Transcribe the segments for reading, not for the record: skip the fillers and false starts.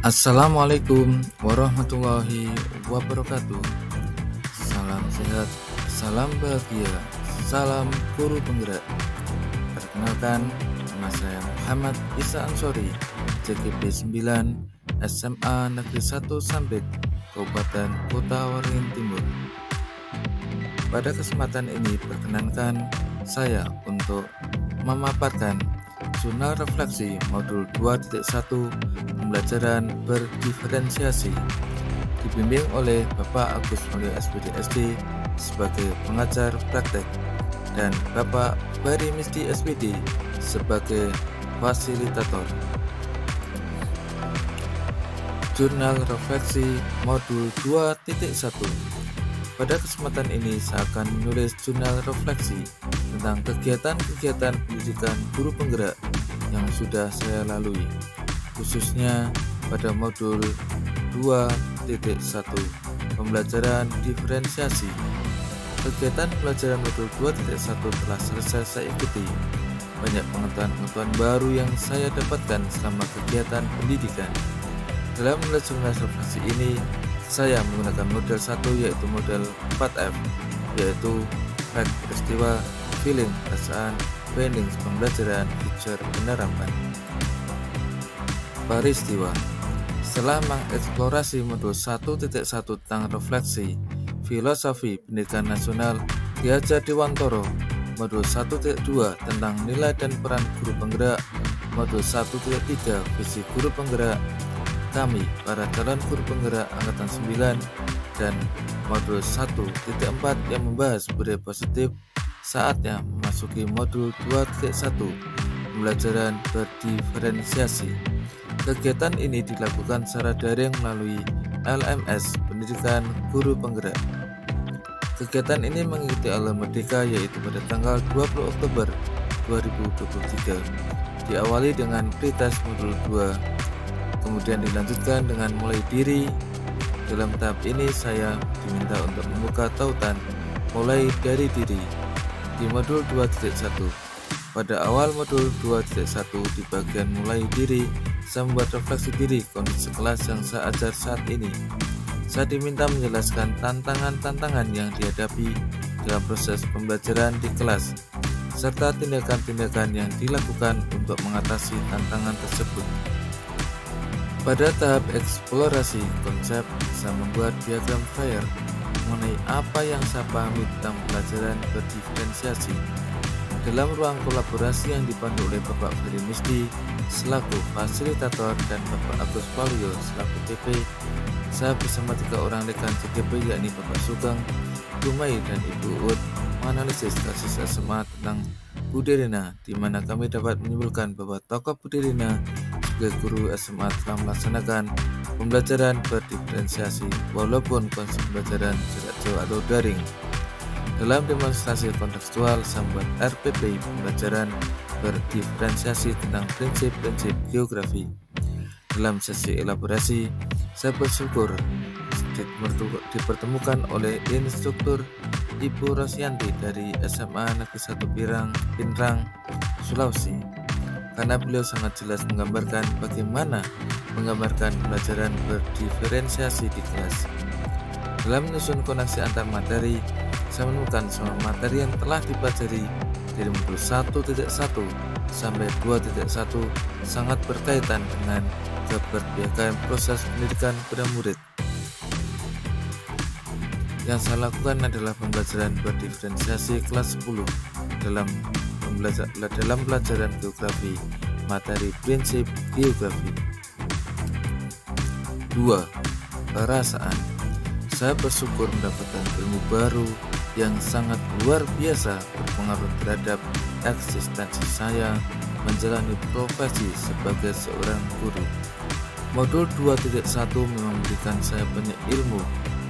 Assalamualaikum warahmatullahi wabarakatuh. Salam sehat, salam bahagia, salam guru penggerak. Perkenalkan, nama saya Muhammad Isa Ansori, JGP 9, SMA Negeri 1 Sampit, Kabupaten Kota Waringin Timur. Pada kesempatan ini perkenankan saya untuk memaparkan jurnal refleksi modul 2.1 pembelajaran berdiferensiasi dibimbing oleh Bapak Agus Mulyo SPD SD sebagai pengajar praktek dan Bapak Bari Misdi SPD sebagai fasilitator. Jurnal refleksi modul 2.1. Pada kesempatan ini saya akan menulis jurnal refleksi tentang kegiatan-kegiatan pendidikan guru penggerak yang sudah saya lalui, khususnya pada modul 2.1 pembelajaran diferensiasi. Kegiatan pembelajaran modul 2.1 telah selesai saya ikuti. Banyak pengetahuan baru yang saya dapatkan selama kegiatan pendidikan. Dalam menulis jurnal refleksi ini, saya menggunakan model 1 yaitu model 4F, yaitu fact peristiwa, feeling perasaan, findings pembelajaran, feature penerapan. Peristiwa. Setelah mengeksplorasi modul 1.1 tentang refleksi, filosofi pendidikan nasional Ki Hajar Dewantoro, modul 1.2 tentang nilai dan peran guru penggerak, modul 1.3 visi guru penggerak, kami para calon guru penggerak angkatan 9, dan modul 1.4 yang membahas budaya positif. Saatnya memasuki modul 2.1 pembelajaran berdiferensiasi. Kegiatan ini dilakukan secara daring melalui LMS Pendidikan Guru Penggerak. Kegiatan ini mengikuti Aula Merdeka yaitu pada tanggal 20 Oktober 2023. Diawali dengan pretest modul 2, kemudian dilanjutkan dengan mulai diri. Dalam tahap ini saya diminta untuk membuka tautan mulai dari diri di modul 2.1. Pada awal modul 2.1 di bagian mulai diri, saya membuat refleksi diri kondisi kelas yang saya ajar saat ini. Saya diminta menjelaskan tantangan-tantangan yang dihadapi dalam proses pembelajaran di kelas, serta tindakan-tindakan yang dilakukan untuk mengatasi tantangan tersebut. Pada tahap eksplorasi konsep, saya membuat diagram FAIR mengenai apa yang saya pahami tentang pelajaran berdiferensiasi. Dalam ruang kolaborasi yang dipandu oleh Bapak Bari Misdi selaku fasilitator dan Bapak Agus Mulyo selaku PP, saya bersama 3 orang rekan CGP yakni Bapak Sugeng, Dumai, dan Ibu Uut menganalisis kasus SMA tentang Bu Derina, di mana kami dapat menyimpulkan bahwa tokoh Bu Derina sebagai guru SMA telah melaksanakan pembelajaran berdiferensiasi walaupun konsep pembelajaran jarak jauh atau daring. Dalam demonstrasi kontekstual, saya membuat RPP pembelajaran berdiferensiasi tentang prinsip-prinsip geografi. Dalam sesi elaborasi, saya bersyukur dipertemukan oleh instruktur Ibu Rosyanti dari SMA Negeri 1 Pinrang, Sulawesi, karena beliau sangat jelas menggambarkan bagaimana menggambarkan pembelajaran berdiferensiasi di kelas. Dalam menyusun koneksi antar materi, saya menemukan semua materi yang telah dipelajari dari modul 1.1 sampai 2.1 sangat berkaitan dengan keberpihakan proses pendidikan pada murid. Yang saya lakukan adalah pembelajaran berdiferensiasi kelas 10 dalam pelajaran geografi, materi prinsip geografi. 2. Perasaan. Saya bersyukur mendapatkan ilmu baru yang sangat luar biasa berpengaruh terhadap eksistensi saya menjalani profesi sebagai seorang guru. Modul 2.1 memang memberikan saya banyak ilmu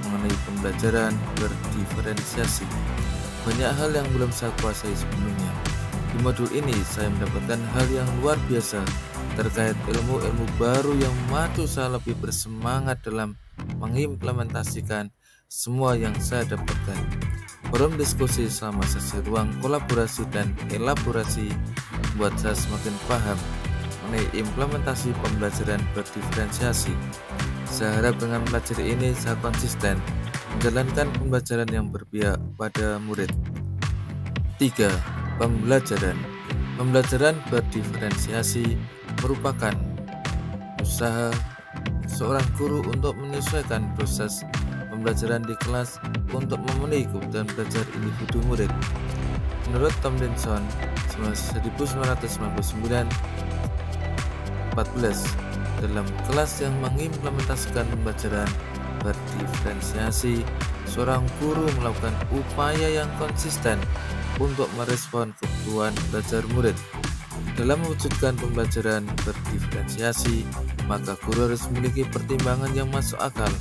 mengenai pembelajaran berdiferensiasi. Banyak hal yang belum saya kuasai sebelumnya. Di modul ini saya mendapatkan hal yang luar biasa terkait ilmu-ilmu baru yang membuat saya lebih bersemangat dalam mengimplementasikan semua yang saya dapatkan. Forum diskusi selama sesi ruang kolaborasi dan elaborasi membuat saya semakin paham memaknai implementasi pembelajaran berdiferensiasi. Saya harap dengan mempelajari ini saya konsisten menjalankan pembelajaran yang berpihak pada murid. 3. Pembelajaran. Pembelajaran berdiferensiasi merupakan usaha seorang guru untuk menyesuaikan proses pembelajaran di kelas untuk memenuhi kebutuhan belajar individu murid. Menurut Tomlinson 1999, 14, dalam kelas yang mengimplementasikan pembelajaran berdiferensiasi, seorang guru melakukan upaya yang konsisten untuk merespon kebutuhan belajar murid. Dalam mewujudkan pembelajaran berdiferensiasi, maka guru harus memiliki pertimbangan yang masuk akal,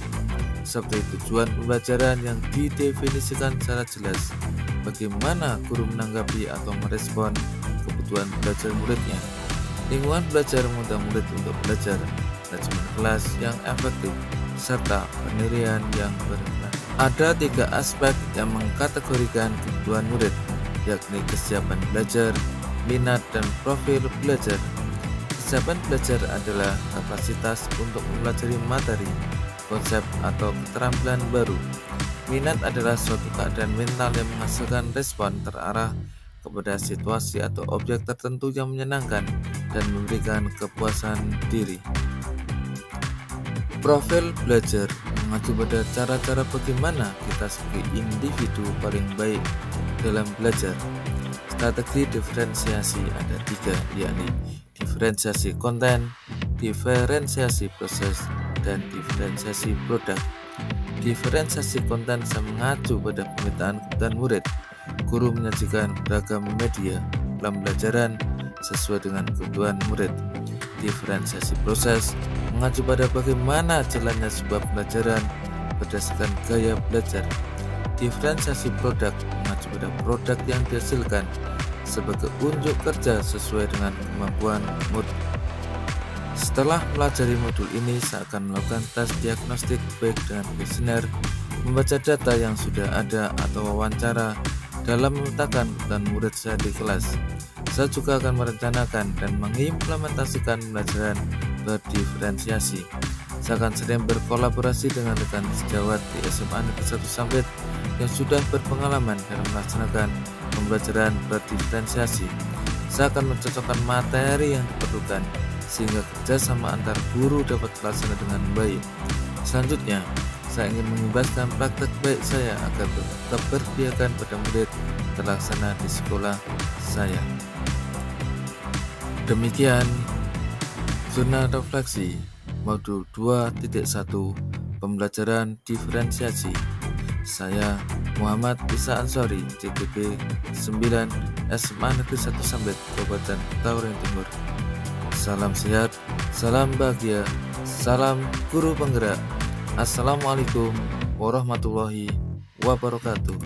seperti tujuan pembelajaran yang didefinisikan secara jelas, bagaimana guru menanggapi atau merespon kebutuhan belajar muridnya, lingkungan belajar mengundang murid untuk belajar, manajemen kelas yang efektif, serta penilaian yang berkelanjutan. Ada 3 aspek yang mengkategorikan kebutuhan murid, yakni kesiapan belajar, minat, dan profil belajar. Kesiapan belajar adalah kapasitas untuk mempelajari materi, konsep, atau keterampilan baru. Minat adalah suatu keadaan mental yang menghasilkan respon terarah kepada situasi atau objek tertentu yang menyenangkan dan memberikan kepuasan diri. Profil belajar mengacu pada cara-cara bagaimana kita sebagai individu paling baik dalam belajar. Strategi diferensiasi ada 3, yakni diferensiasi konten, diferensiasi proses, dan diferensiasi produk. Diferensiasi konten mengacu pada pemetaan kebutuhan murid. Guru menyajikan beragam media pembelajaran sesuai dengan kebutuhan murid. Diferensiasi proses mengacu pada bagaimana jalannya sebuah pembelajaran berdasarkan gaya belajar. Diferensiasi produk mengacu pada produk yang dihasilkan sebagai unjuk kerja sesuai dengan kemampuan murid. Setelah pelajari modul ini, saya akan melakukan tes diagnostik baik dengan kuesioner, membaca data yang sudah ada, atau wawancara dalam memetakan kebutuhan murid saya di kelas. Saya juga akan merencanakan dan mengimplementasikan pembelajaran berdiferensiasi. Saya akan sering berkolaborasi dengan rekan sejawat di SMA Negeri 1 Sambit yang sudah berpengalaman dalam melaksanakan pembelajaran berdiferensiasi. Saya akan mencocokkan materi yang diperlukan sehingga kerjasama antar guru dapat terlaksana dengan baik. Selanjutnya, saya ingin mengimbaskan praktek baik saya agar tetap berpihakan pada murid terlaksana di sekolah saya. Demikian jurnal refleksi modul 2.1 pembelajaran diferensiasi. Saya Muhammad Isa Ansori, CGP 9 SMA Negeri 1 Sambit, Kabupaten Taureng Timur. Salam sehat, salam bahagia, salam guru penggerak. Assalamualaikum warahmatullahi wabarakatuh.